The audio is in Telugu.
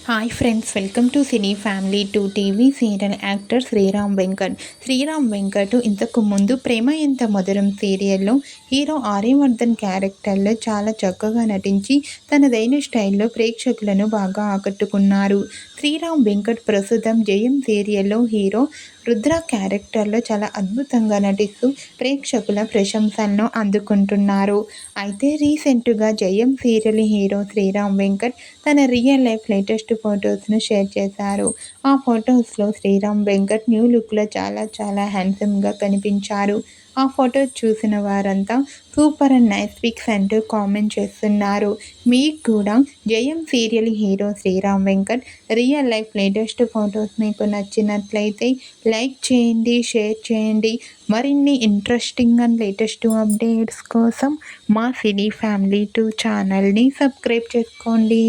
Hi friends, welcome to cine family to TV serial actor Sriram Venkat. Sriram Venkat ఇంతకు ముందు ప్రేమ ఎంత మధురం సీరియల్లో హీరో ఆర్యవర్ధన్ క్యారెక్టర్లో చాలా చక్కగా నటించి తనదైన స్టైల్లో ప్రేక్షకులను బాగా ఆకట్టుకున్నారు. శ్రీరామ్ వెంకట్ ప్రస్తుతం జయం సీరియల్లో హీరో రుద్ర క్యారెక్టర్లో చాలా అద్భుతంగా నటిస్తూ ప్రేక్షకుల ప్రశంసలను అందుకుంటున్నారు. అయితే రీసెంట్గా జయం సీరియల్ హీరో శ్రీరామ్ వెంకట్ తన రియల్ లైఫ్ లేటెస్ట్ ఫొటోస్ను షేర్ చేశారు. ఆ ఫొటోస్లో శ్రీరామ్ వెంకట్ న్యూ లుక్లో చాలా హ్యాండ్సమ్గా కనిపించారు. ఆ ఫోటో చూసిన వారంతా సూపర్ అండ్ నైస్ పిక్స్ అంటూ కామెంట్ చేస్తున్నారు. మీకు కూడా Jayam serial hero Sriram Venkat real life latest photos మీకు నచ్చినట్లయితే లైక్ చేయండి, షేర్ చేయండి. మరిన్ని ఇంట్రెస్టింగ్ అండ్ లేటెస్ట్ అప్డేట్స్ కోసం మా సినీ ఫ్యామిలీ 2 ఛానల్ని సబ్స్క్రైబ్ చేసుకోండి.